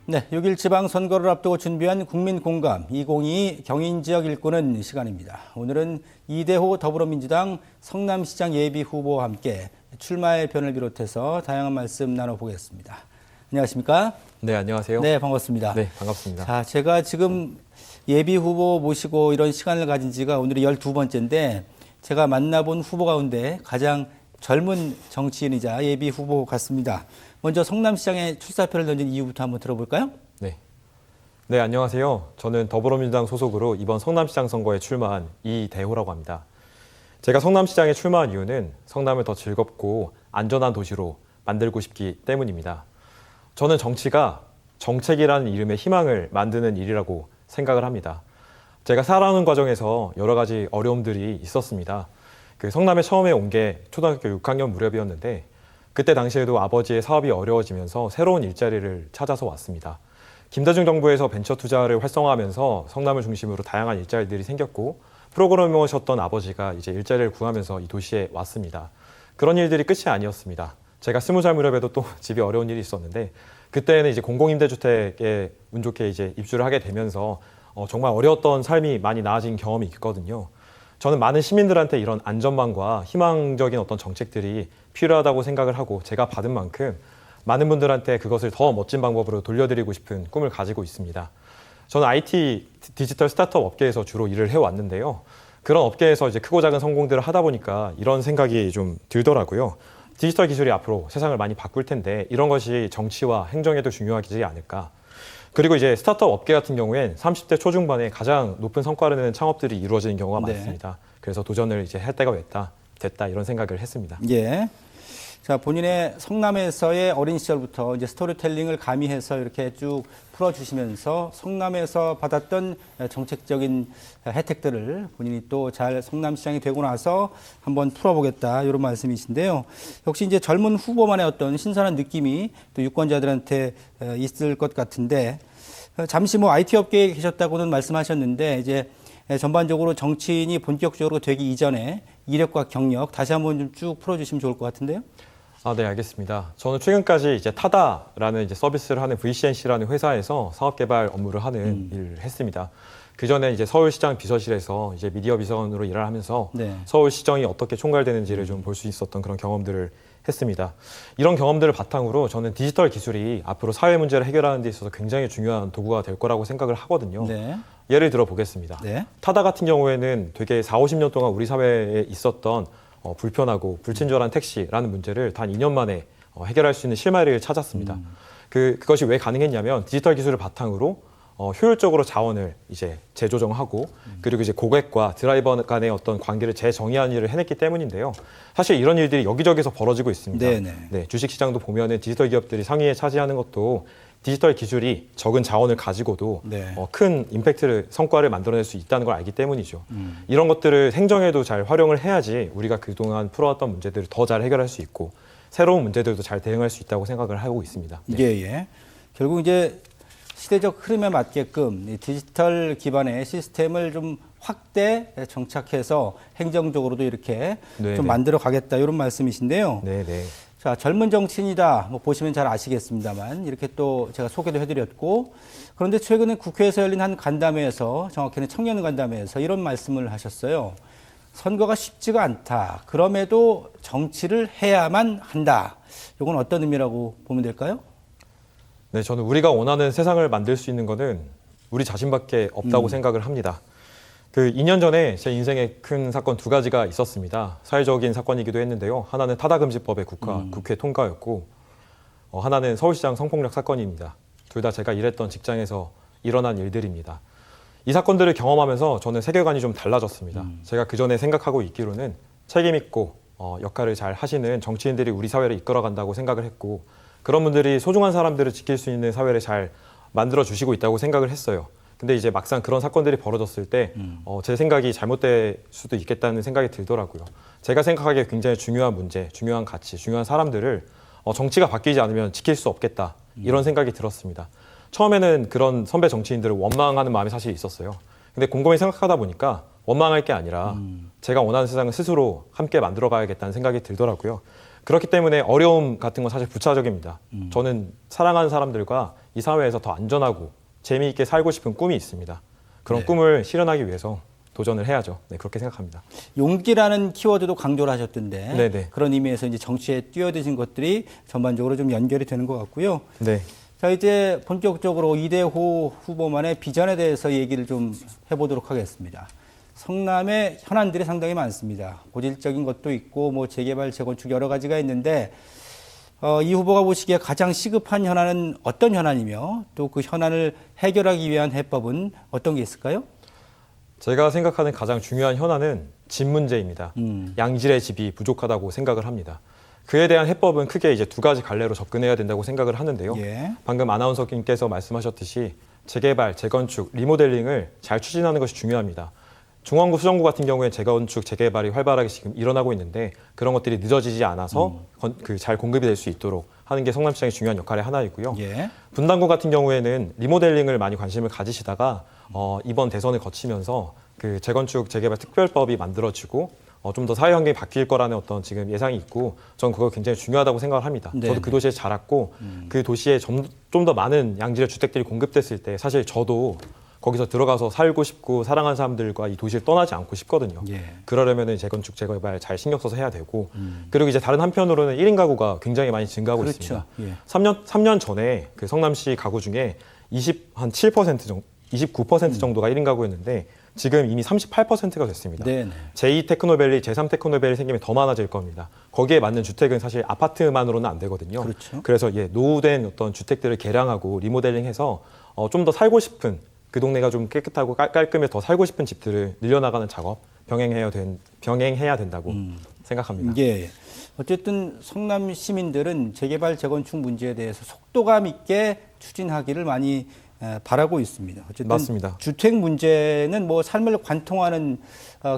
네, 6일 지방선거를 앞두고 준비한 국민공감 2022 경인지역 일꾼은 시간입니다. 오늘은 이대호 더불어민주당 성남시장 예비후보와 함께 출마의 변을 비롯해서 다양한 말씀 나눠보겠습니다. 안녕하십니까? 네, 안녕하세요. 네, 반갑습니다. 네, 반갑습니다. 자, 제가 지금 예비후보 모시고 이런 시간을 가진 지가 오늘이 12번째인데 제가 만나본 후보 가운데 가장 젊은 정치인이자 예비후보 같습니다. 먼저 성남시장에 출사표를 던진 이유부터 한번 들어볼까요? 네, 안녕하세요. 저는 더불어민주당 소속으로 이번 성남시장 선거에 출마한 이대호라고 합니다. 제가 성남시장에 출마한 이유는 성남을 더 즐겁고 안전한 도시로 만들고 싶기 때문입니다. 저는 정치가 정책이라는 이름의 희망을 만드는 일이라고 생각을 합니다. 제가 살아오는 과정에서 여러 가지 어려움들이 있었습니다. 성남에 처음에 온 게 초등학교 6학년 무렵이었는데 그때 당시에도 아버지의 사업이 어려워지면서 새로운 일자리를 찾아서 왔습니다. 김대중 정부에서 벤처 투자를 활성화하면서 성남을 중심으로 다양한 일자리들이 생겼고 프로그래머셨던 아버지가 이제 일자리를 구하면서 이 도시에 왔습니다. 그런 일들이 끝이 아니었습니다. 제가 20살 무렵에도 또 집이 어려운 일이 있었는데 그때는 이제 공공임대주택에 운 좋게 이제 입주를 하게 되면서 정말 어려웠던 삶이 많이 나아진 경험이 있거든요. 저는 많은 시민들한테 이런 안전망과 희망적인 어떤 정책들이 필요하다고 생각을 하고 제가 받은 만큼 많은 분들한테 그것을 더 멋진 방법으로 돌려드리고 싶은 꿈을 가지고 있습니다. 저는 IT 디지털 스타트업 업계에서 주로 일을 해왔는데요. 그런 업계에서 이제 크고 작은 성공들을 하다 보니까 이런 생각이 좀 들더라고요. 디지털 기술이 앞으로 세상을 많이 바꿀 텐데 이런 것이 정치와 행정에도 중요하지 않을까. 그리고 이제 스타트업 업계 같은 경우엔 30대 초중반에 가장 높은 성과를 내는 창업들이 이루어지는 경우가 많습니다. 그래서 도전을 이제 할 때가 됐다 이런 생각을 했습니다. 예. 자, 본인의 성남에서의 어린 시절부터 이제 스토리텔링을 가미해서 이렇게 쭉 풀어주시면서 성남에서 받았던 정책적인 혜택들을 본인이 또 잘 성남시장이 되고 나서 한번 풀어보겠다 이런 말씀이신데요. 역시 이제 젊은 후보만의 어떤 신선한 느낌이 또 유권자들한테 있을 것 같은데 잠시 뭐 IT 업계에 계셨다고는 말씀하셨는데 이제 전반적으로 정치인이 본격적으로 되기 이전에 이력과 경력 다시 한번 좀 쭉 풀어주시면 좋을 것 같은데요. 네, 알겠습니다. 저는 최근까지 이제 타다라는 이제 서비스를 하는 VCNC라는 회사에서 사업 개발 업무를 하는 일을 했습니다. 그 전에 이제 서울시장 비서실에서 이제 미디어 비서관으로 일을 하면서 서울시정이 어떻게 총괄되는지를 좀 볼 수 있었던 그런 경험들을 했습니다. 이런 경험들을 바탕으로 저는 디지털 기술이 앞으로 사회 문제를 해결하는 데 있어서 굉장히 중요한 도구가 될 거라고 생각을 하거든요. 예를 들어 보겠습니다. 타다 같은 경우에는 되게 40-50년 동안 우리 사회에 있었던 불편하고 불친절한 택시라는 문제를 단 2년 만에 해결할 수 있는 실마리를 찾았습니다. 그것이 왜 가능했냐면 디지털 기술을 바탕으로 효율적으로 자원을 이제 재조정하고 그리고 이제 고객과 드라이버 간의 어떤 관계를 재정의하는 일을 해냈기 때문인데요. 사실 이런 일들이 여기저기서 벌어지고 있습니다. 네, 주식시장도 보면은 디지털 기업들이 상위에 차지하는 것도 디지털 기술이 적은 자원을 가지고도 큰 임팩트를 성과를 만들어낼 수 있다는 걸 알기 때문이죠. 이런 것들을 행정에도 잘 활용을 해야지 우리가 그동안 풀어왔던 문제들을 더 잘 해결할 수 있고 새로운 문제들도 잘 대응할 수 있다고 생각을 하고 있습니다. 예. 결국 이제 시대적 흐름에 맞게끔 디지털 기반의 시스템을 좀 확대 정착해서 행정적으로도 이렇게 좀 만들어 가겠다 이런 말씀이신데요. 자, 젊은 정치인이다. 뭐 보시면 잘 아시겠습니다만 이렇게 또 제가 소개도 해드렸고 그런데 최근에 국회에서 열린 한 간담회에서 정확히는 청년 간담회에서 이런 말씀을 하셨어요. 선거가 쉽지가 않다. 그럼에도 정치를 해야만 한다. 이건 어떤 의미라고 보면 될까요? 네, 저는 우리가 원하는 세상을 만들 수 있는 것은 우리 자신밖에 없다고 생각을 합니다. 2년 전에 제 인생에 큰 사건 2가지가 있었습니다. 사회적인 사건이기도 했는데요. 하나는 타다금지법의 국회 통과였고 하나는 서울시장 성폭력 사건입니다. 둘 다 제가 일했던 직장에서 일어난 일들입니다. 이 사건들을 경험하면서 저는 세계관이 좀 달라졌습니다. 제가 그전에 생각하고 있기로는 책임 있고 역할을 잘 하시는 정치인들이 우리 사회를 이끌어간다고 생각을 했고 그런 분들이 소중한 사람들을 지킬 수 있는 사회를 잘 만들어 주시고 있다고 생각을 했어요. 근데 이제 막상 그런 사건들이 벌어졌을 때 제 생각이 잘못될 수도 있겠다는 생각이 들더라고요. 제가 생각하기에 굉장히 중요한 문제, 중요한 가치, 중요한 사람들을 정치가 바뀌지 않으면 지킬 수 없겠다 이런 생각이 들었습니다. 처음에는 그런 선배 정치인들을 원망하는 마음이 사실 있었어요. 근데 곰곰이 생각하다 보니까 원망할 게 아니라 제가 원하는 세상을 스스로 함께 만들어 가야겠다는 생각이 들더라고요. 그렇기 때문에 어려움 같은 건 사실 부차적입니다. 저는 사랑하는 사람들과 이 사회에서 더 안전하고 재미있게 살고 싶은 꿈이 있습니다. 그런 네. 꿈을 실현하기 위해서 도전을 해야죠. 네, 그렇게 생각합니다. 용기라는 키워드도 강조를 하셨던데 네네. 그런 의미에서 이제 정치에 뛰어드신 것들이 전반적으로 좀 연결이 되는 것 같고요. 네. 자, 이제 본격적으로 이대호 후보만의 비전에 대해서 얘기를 좀 해보도록 하겠습니다. 성남의 현안들이 상당히 많습니다. 고질적인 것도 있고 뭐 재개발, 재건축 여러 가지가 있는데 이 후보가 보시기에 가장 시급한 현안은 어떤 현안이며 또 그 현안을 해결하기 위한 해법은 어떤 게 있을까요? 제가 생각하는 가장 중요한 현안은 집 문제입니다. 양질의 집이 부족하다고 생각을 합니다. 그에 대한 해법은 크게 이제 두 가지 갈래로 접근해야 된다고 생각을 하는데요. 예. 방금 아나운서님께서 말씀하셨듯이 재개발, 재건축, 리모델링을 잘 추진하는 것이 중요합니다. 중원구, 수정구 같은 경우에 재건축, 재개발이 활발하게 지금 일어나고 있는데 그런 것들이 늦어지지 않아서 잘 공급이 될 수 있도록 하는 게 성남시장의 중요한 역할의 하나이고요. 예. 분당구 같은 경우에는 리모델링을 많이 관심을 가지시다가 이번 대선을 거치면서 그 재건축, 재개발 특별법이 만들어지고 좀 더 사회 환경이 바뀔 거라는 어떤 지금 예상이 있고 전 그거 굉장히 중요하다고 생각을 합니다. 네. 저도 그 도시에 자랐고 그 도시에 좀 더 많은 양질의 주택들이 공급됐을 때 사실 저도 거기서 들어가서 살고 싶고 사랑하는 사람들과 이 도시를 떠나지 않고 싶거든요. 예. 그러려면 재건축, 재개발 잘 신경 써서 해야 되고 그리고 이제 다른 한편으로는 1인 가구가 굉장히 많이 증가하고 그렇죠. 있습니다. 예. 3년 전에 그 성남시 가구 중에 한 7% 정도, 29% 정도가 1인 가구였는데 지금 이미 38%가 됐습니다. 네네. 제2 테크노밸리, 제3 테크노밸리 생기면 더 많아질 겁니다. 거기에 맞는 주택은 사실 아파트만으로는 안 되거든요. 그렇죠. 그래서 노후된 어떤 주택들을 개량하고 리모델링해서 좀 더 살고 싶은 그 동네가 좀 깨끗하고 깔끔해 더 살고 싶은 집들을 늘려나가는 작업 병행해야 된다고 생각합니다. 예. 어쨌든 성남 시민들은 재개발, 재건축 문제에 대해서 속도감 있게 추진하기를 많이 바라고 있습니다. 어쨌든 맞습니다. 주택 문제는 뭐 삶을 관통하는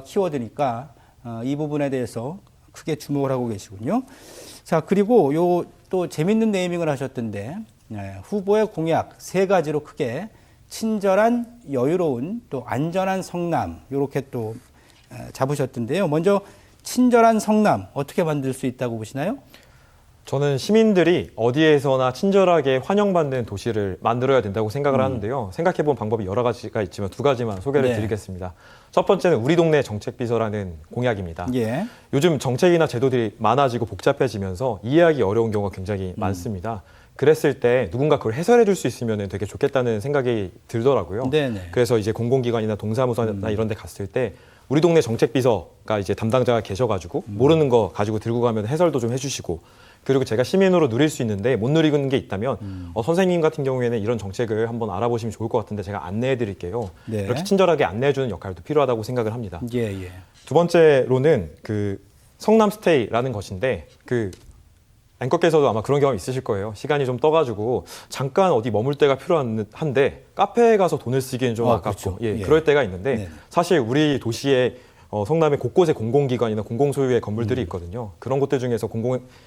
키워드니까 이 부분에 대해서 크게 주목을 하고 계시군요. 자, 그리고 요 또 재밌는 네이밍을 하셨던데 후보의 공약 세 가지로 크게 친절한, 여유로운, 또 안전한 성남 이렇게 또 잡으셨던데요. 먼저 친절한 성남 어떻게 만들 수 있다고 보시나요? 저는 시민들이 어디에서나 친절하게 환영받는 도시를 만들어야 된다고 생각을 하는데요. 생각해본 방법이 여러 가지가 있지만 두 가지만 소개를 네. 드리겠습니다. 첫 번째는 우리 동네 정책비서라는 공약입니다. 예. 요즘 정책이나 제도들이 많아지고 복잡해지면서 이해하기 어려운 경우가 굉장히 많습니다. 그랬을 때 누군가 그걸 해설해 줄 수 있으면 되게 좋겠다는 생각이 들더라고요. 네네. 그래서 이제 공공기관이나 동사무소나 이런 데 갔을 때 우리 동네 정책비서가 이제 담당자가 계셔가지고 모르는 거 가지고 들고 가면 해설도 좀 해주시고 그리고 제가 시민으로 누릴 수 있는데 못 누리는 게 있다면 선생님 같은 경우에는 이런 정책을 한번 알아보시면 좋을 것 같은데 제가 안내해 드릴게요. 네. 이렇게 친절하게 안내해 주는 역할도 필요하다고 생각을 합니다. 예, 예. 두 번째로는 그 성남 스테이라는 것인데 그 앵커께서도 아마 그런 경험 있으실 거예요. 시간이 좀 떠가지고 잠깐 어디 머물 때가 필요한데 카페에 가서 돈을 쓰기엔 좀 아깝고 그렇죠. 예, 예. 그럴 때가 있는데 네. 사실 우리 도시에 성남에 곳곳에 공공기관이나 공공소유의 건물들이 있거든요. 그런 곳들 중에서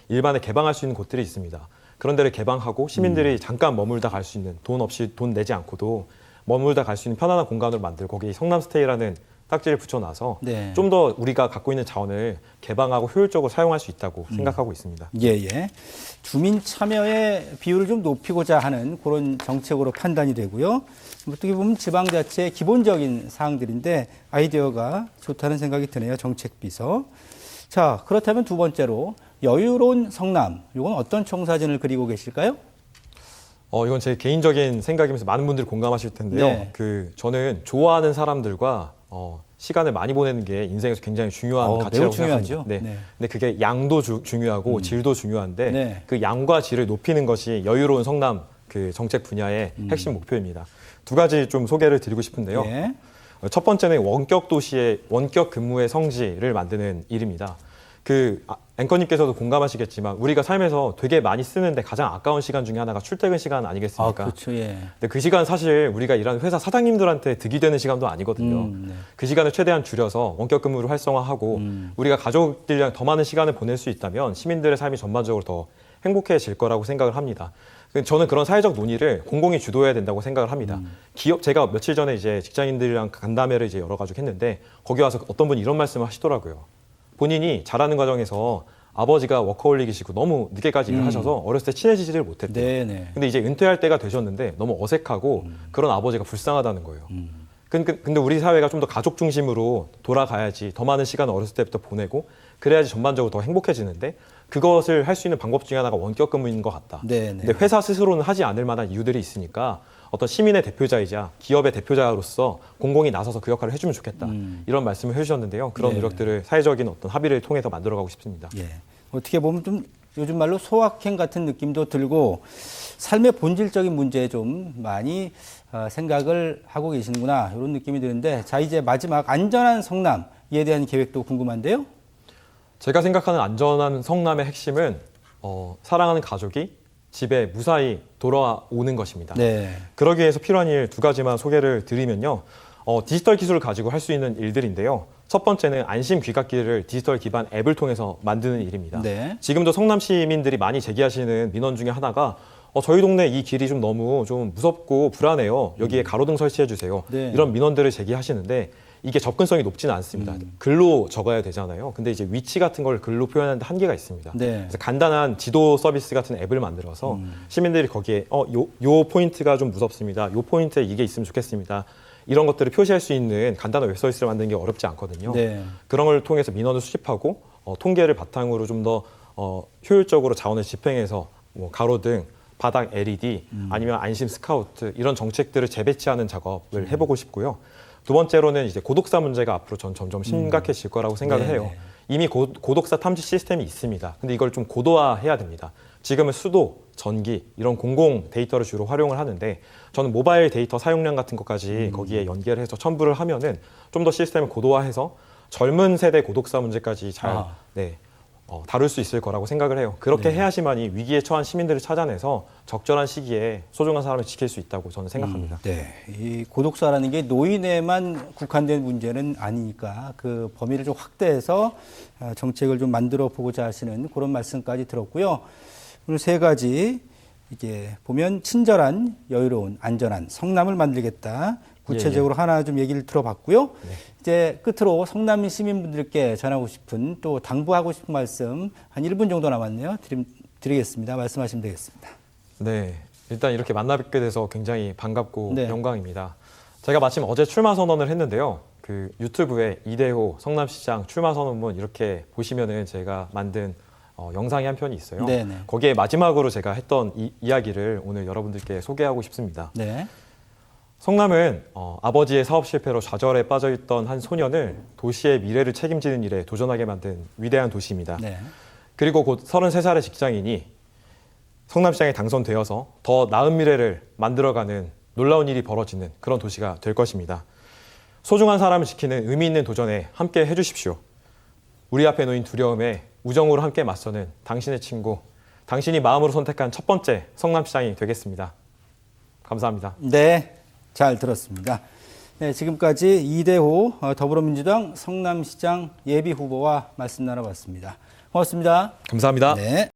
일반에 개방할 수 있는 곳들이 있습니다. 그런 데를 개방하고 시민들이 잠깐 머물다 갈 수 있는 돈 없이 돈 내지 않고도 머물다 갈 수 있는 편안한 공간으로 만들고 거기 성남스테이라는 딱지를 붙여놔서 네. 좀 더 우리가 갖고 있는 자원을 개방하고 효율적으로 사용할 수 있다고 생각하고 있습니다. 예, 예. 주민 참여의 비율을 좀 높이고자 하는 그런 정책으로 판단이 되고요. 어떻게 보면 지방자치의 기본적인 사항들인데 아이디어가 좋다는 생각이 드네요. 정책비서. 자, 그렇다면 두 번째로 여유로운 성남. 이건 어떤 청사진을 그리고 계실까요? 이건 제 개인적인 생각이면서 많은 분들이 공감하실 텐데요. 네. 저는 좋아하는 사람들과 시간을 많이 보내는 게 인생에서 굉장히 중요한 매우 가치라고 중요하죠. 생각합니다. 네. 근데 그게 양도 중요하고 질도 중요한데 네. 그 양과 질을 높이는 것이 여유로운 성남 그 정책 분야의 핵심 목표입니다. 두 가지 좀 소개를 드리고 싶은데요. 예. 첫 번째는 원격 도시의 원격 근무의 성지를 만드는 일입니다. 앵커님께서도 공감하시겠지만 우리가 삶에서 되게 많이 쓰는데 가장 아까운 시간 중에 하나가 출퇴근 시간 아니겠습니까? 그렇죠. 예. 근데 그 시간 사실 우리가 일하는 회사 사장님들한테 득이 되는 시간도 아니거든요. 네. 그 시간을 최대한 줄여서 원격 근무를 활성화하고 우리가 가족들이랑 더 많은 시간을 보낼 수 있다면 시민들의 삶이 전반적으로 더 행복해질 거라고 생각을 합니다. 저는 그런 사회적 논의를 공공이 주도해야 된다고 생각을 합니다. 제가 며칠 전에 이제 직장인들이랑 간담회를 이제 열어가지고 했는데 거기 와서 어떤 분이 이런 말씀을 하시더라고요. 본인이 자라는 과정에서 아버지가 워커홀릭이시고 너무 늦게까지 일을 하셔서 어렸을 때 친해지지를 못했대요. 네네. 근데 이제 은퇴할 때가 되셨는데 너무 어색하고 그런 아버지가 불쌍하다는 거예요. 근데 우리 사회가 좀 더 가족 중심으로 돌아가야지 더 많은 시간을 어렸을 때부터 보내고 그래야지 전반적으로 더 행복해지는데 그것을 할 수 있는 방법 중에 하나가 원격 근무인 것 같다. 네네. 근데 회사 스스로는 하지 않을 만한 이유들이 있으니까 어떤 시민의 대표자이자 기업의 대표자로서 공공이 나서서 그 역할을 해주면 좋겠다. 이런 말씀을 해주셨는데요. 그런 네. 노력들을 사회적인 어떤 합의를 통해서 만들어가고 싶습니다. 예. 어떻게 보면 좀 요즘 말로 소확행 같은 느낌도 들고 삶의 본질적인 문제에 좀 많이 생각을 하고 계시는구나 이런 느낌이 드는데 자 이제 마지막 안전한 성남에 대한 계획도 궁금한데요. 제가 생각하는 안전한 성남의 핵심은 사랑하는 가족이 집에 무사히 돌아오는 것입니다. 네. 그러기 위해서 필요한 일 두 가지만 소개를 드리면요. 디지털 기술을 가지고 할 수 있는 일들인데요. 첫 번째는 안심 귀갓길을 디지털 기반 앱을 통해서 만드는 일입니다. 네. 지금도 성남 시민들이 많이 제기하시는 민원 중에 하나가 저희 동네 이 길이 좀 너무 좀 무섭고 불안해요. 여기에 가로등 설치해 주세요. 네. 이런 민원들을 제기하시는데 이게 접근성이 높지는 않습니다. 글로 적어야 되잖아요. 근데 이제 위치 같은 걸 글로 표현하는데 한계가 있습니다. 네. 그래서 간단한 지도 서비스 같은 앱을 만들어서 시민들이 거기에 요 포인트가 좀 무섭습니다. 요 포인트에 이게 있으면 좋겠습니다. 이런 것들을 표시할 수 있는 간단한 웹 서비스를 만드는 게 어렵지 않거든요. 네. 그런 걸 통해서 민원을 수집하고 통계를 바탕으로 좀 더 효율적으로 자원을 집행해서 뭐 가로등, 바닥 LED 아니면 안심 스카우트 이런 정책들을 재배치하는 작업을 해보고 싶고요. 두 번째로는 이제 고독사 문제가 앞으로 점점 심각해질 거라고 생각을 네네. 해요. 이미 고독사 탐지 시스템이 있습니다. 근데 이걸 좀 고도화해야 됩니다. 지금은 수도, 전기 이런 공공 데이터를 주로 활용을 하는데 저는 모바일 데이터 사용량 같은 것까지 거기에 연계를 해서 첨부를 하면은 좀 더 시스템을 고도화해서 젊은 세대 고독사 문제까지 잘 다룰 수 있을 거라고 생각을 해요. 그렇게 해야지만이 위기에 처한 시민들을 찾아내서 적절한 시기에 소중한 사람을 지킬 수 있다고 저는 생각합니다. 네. 이 고독사라는 게 노인에만 국한된 문제는 아니니까 그 범위를 좀 확대해서 정책을 좀 만들어 보고자 하시는 그런 말씀까지 들었고요. 오늘 세 가지 이제 보면 친절한, 여유로운, 안전한 성남을 만들겠다. 구체적으로 하나 좀 얘기를 들어봤고요. 이제 끝으로 성남 시민분들께 전하고 싶은 또 당부하고 싶은 말씀 한 1분 정도 남았네요. 드리겠습니다. 말씀하시면 되겠습니다. 네, 일단 이렇게 만나 뵙게 돼서 굉장히 반갑고 네. 영광입니다. 제가 마침 어제 출마 선언을 했는데요. 그 유튜브에 이대호 성남시장 출마 선언문 이렇게 보시면은 제가 만든 영상이 한 편이 있어요. 네네. 거기에 마지막으로 제가 했던 이야기를 오늘 여러분들께 소개하고 싶습니다. 네. 성남은 아버지의 사업 실패로 좌절에 빠져있던 한 소년을 도시의 미래를 책임지는 일에 도전하게 만든 위대한 도시입니다. 네. 그리고 곧 33살의 직장인이 성남시장에 당선되어서 더 나은 미래를 만들어가는 놀라운 일이 벌어지는 그런 도시가 될 것입니다. 소중한 사람을 지키는 의미 있는 도전에 함께 해주십시오. 우리 앞에 놓인 두려움에 우정으로 함께 맞서는 당신의 친구, 당신이 마음으로 선택한 첫 번째 성남시장이 되겠습니다. 감사합니다. 네, 잘 들었습니다. 네, 지금까지 이대호 더불어민주당 성남시장 예비후보와 말씀 나눠봤습니다. 고맙습니다. 감사합니다. 네.